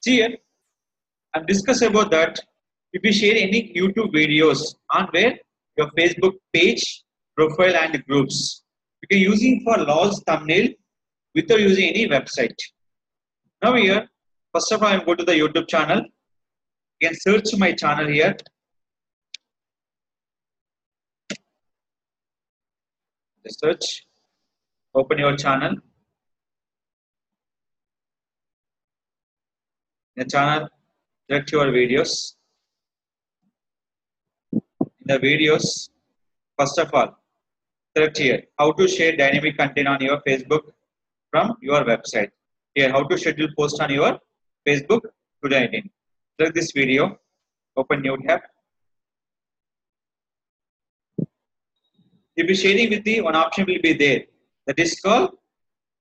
See here, I'm discussing about that. If you share any YouTube videos on where your Facebook page, profile, and groups, you can using for large thumbnail without using any website. Now here, first of all, I'm go to the YouTube channel. You can search my channel here. The search. Open your channel. In the channel, select your videos. In the videos, first of all, select here how to share dynamic content on your Facebook from your website. Here, how to schedule post on your Facebook today. Select this video. Open new tab. If you sharing with the one option will be there. That is called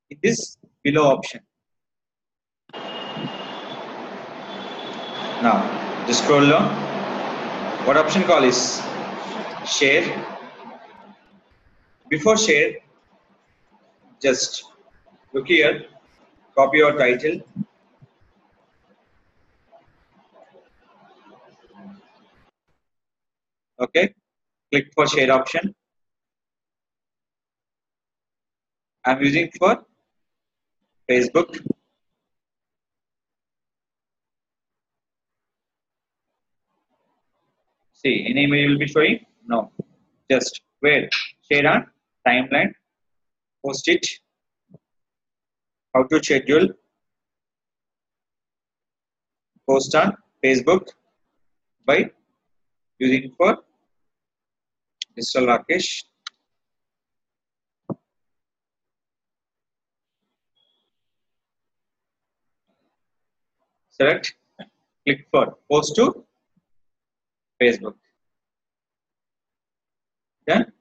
in this below option. Now, just scroll down. What option call is share. Before share, just look here, copy your title. Okay, click for share option. I'm using for Facebook. See, any image will be showing? No. Just where? Share on timeline, post it, how to schedule, post on Facebook by using for Mr. Rakesh. Select, click for post to Facebook. Then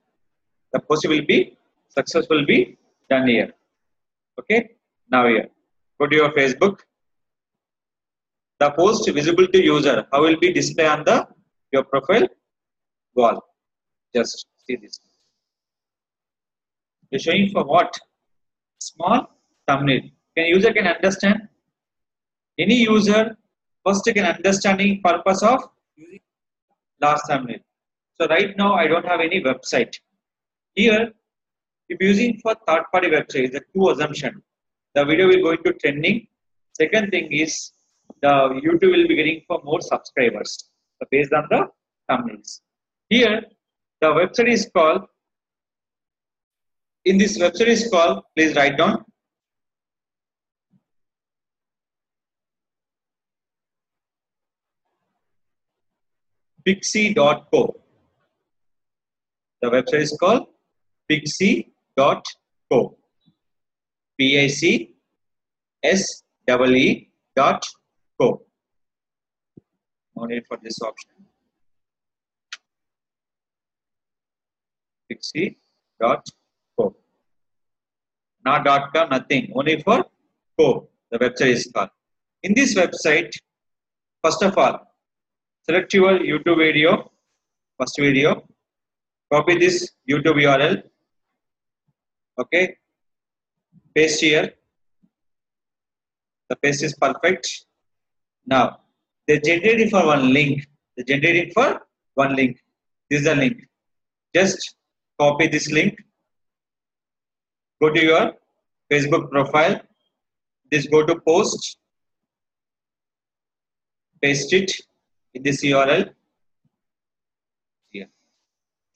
the post will be successful be done here. Okay, now here go to your Facebook. The post visible to user how will be display on the your profile wall. Just see this. You're showing for what? Small thumbnail. Can user can understand? Any user first can understanding purpose of using last thumbnail. So right now I don't have any website. Here, if using for third-party website, the two assumption. The video will go into trending. Second thing is the YouTube will be getting for more subscribers based on the thumbnails. Here, the website is called. In this website is called. Please write down. Pixie.co. The website is called Pixie.co. PICSEE.co. No need for this option. Pixie.co. Not .com, nothing. Only for co. The website is called. In this website, first of all, select your YouTube video. First video. Copy this YouTube URL. Okay. Paste here. The paste is perfect. Now, they generated for one link. They generated for one link. This is the link. Just copy this link. Go to your Facebook profile. Just go to post. Paste it in this URL. Here.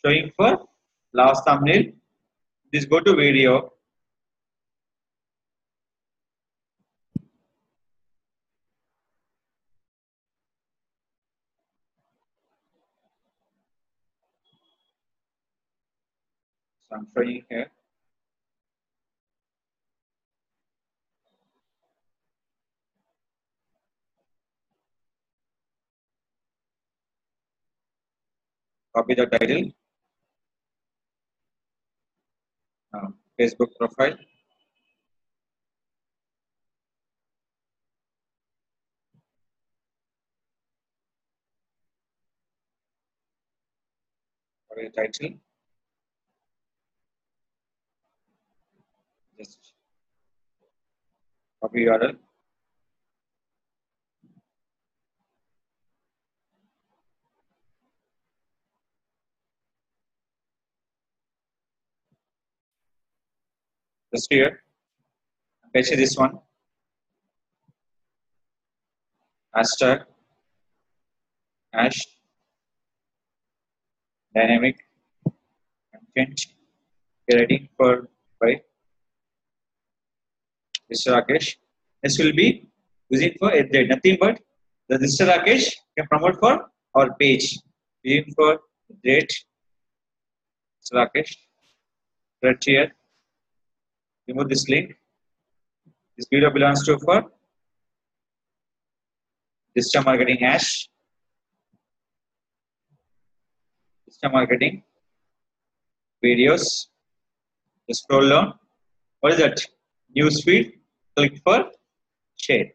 Showing for last thumbnail. Just go to video. So I'm showing here. Copy the title. Facebook profile. Copy the title. Just copy URL. Just here, fetch this one, hashtag, hash, dynamic, content, writing for by Mr. Rakesh. This will be using for nothing but the Mr. Rakesh can promote for our page. Using for date Mr. Rakesh. Right here. Remove this link. This video belongs to for digital marketing hash. Digital marketing videos. Just scroll down. What is that? Newsfeed. Click for share.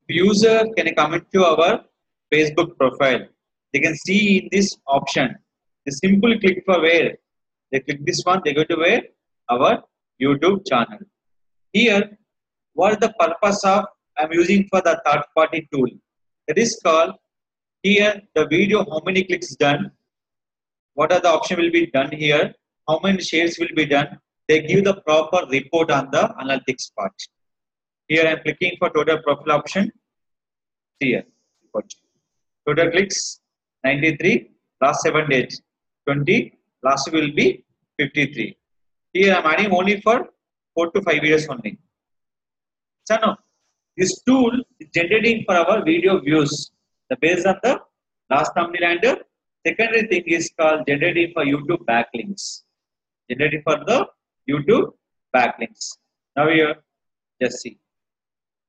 User can come into our Facebook profile. They can see in this option. They simply click for where? They click this one, they go to where? Our YouTube channel. Here, what is the purpose of I'm using for the third party tool? That is called here the video, how many clicks done, what are the option will be done here, how many shares will be done. They give the proper report on the analytics part. Here I am clicking for total profile option. Here, total clicks 93, last 7 days 20, last will be 53. Here I am adding only for 4 to 5 videos only. So now this tool is generating for our video views. The based on the last thumbnail and the secondary thing is called generating for YouTube backlinks. Generating for the YouTube backlinks. Now here, just see.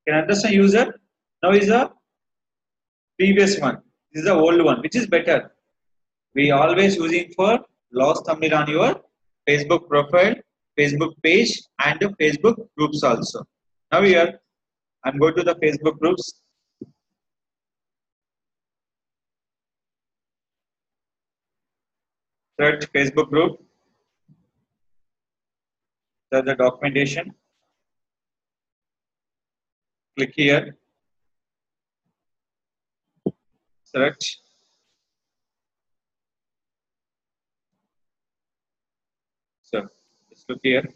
Can understand user? Now is the previous one. This is the old one, which is better. We always using for last thumbnail on your Facebook profile, Facebook page, and the Facebook groups also. Now here, I'm going to the Facebook groups. Search Facebook group. Search the documentation. Click here. Search. So just look here.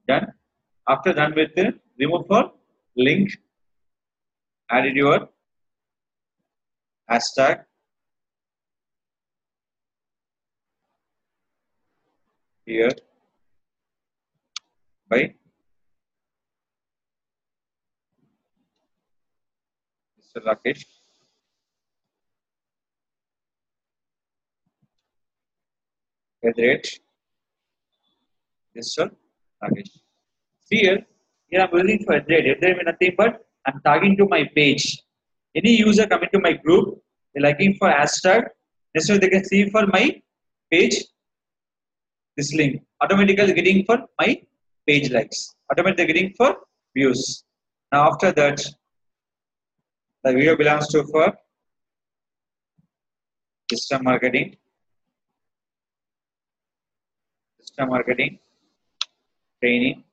Done. After done with the remove for link, added your hashtag. Here by Mr. Rakesh. Rate Mr. Rakesh. See here I'm using for rate. There is nothing but I'm tagging to my page. Any user coming to my group, they're liking for hashtag. That's why they can see for my page this link. Automatically getting for my page likes. Automatically getting for views. Now after that, the video belongs to for digital marketing. Digital marketing training.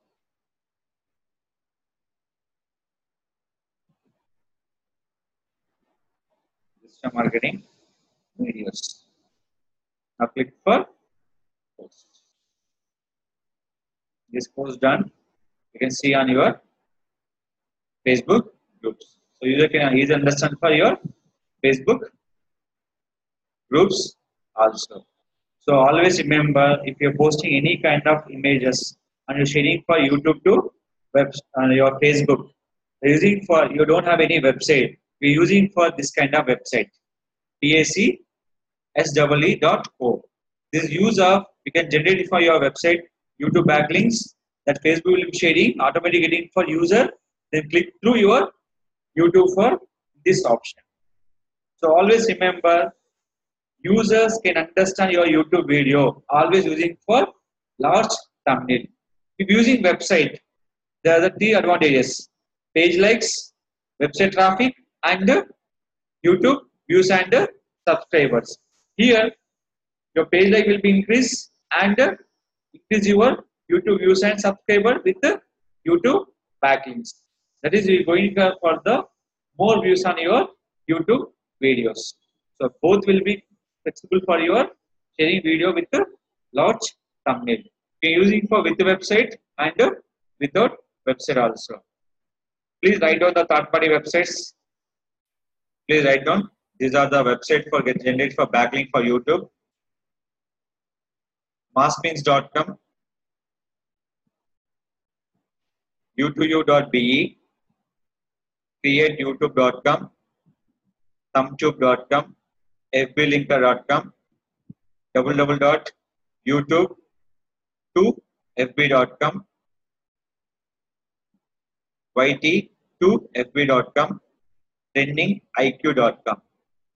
Digital marketing videos. Now click for post. This post done. You can see on your Facebook groups. So user can easily understand for your Facebook groups also. So always remember, if you're posting any kind of images and you're sharing for YouTube to your Facebook, using for you don't have any website, we're using for this kind of website, PACSEE.co. This use of you can generate it for your website YouTube backlinks that Facebook will be sharing automatically getting for user. Then click through your YouTube for this option. So always remember, users can understand your YouTube video always using for large thumbnail. If using website, there are the three advantages: page likes, website traffic, and YouTube views and subscribers. Here, your page like will be increased and increase your YouTube views and subscriber with the YouTube backlinks. That is, you're going for the more views on your YouTube videos. So both will be flexible for your sharing video with the large thumbnail. You're using for with the website and without website also. Please write down the third-party websites. Please write down. These are the websites for get generated for backlink for YouTube. Masspins.com, u2u.be, createyoutube.com, thumbtube.com, fblinker.com, www.youtube2fb.com, yt2fb.com, trendingiq.com.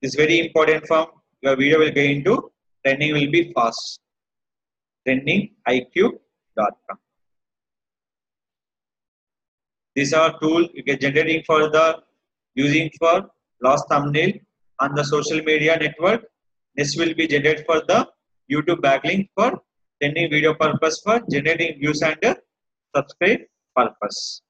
This is very important from your video will get into trending will be fast. Trendingiq.com. These are tools you get generating for the using for last thumbnail on the social media network. This will be generated for the YouTube backlink for trending video purpose for generating views and subscribe purpose.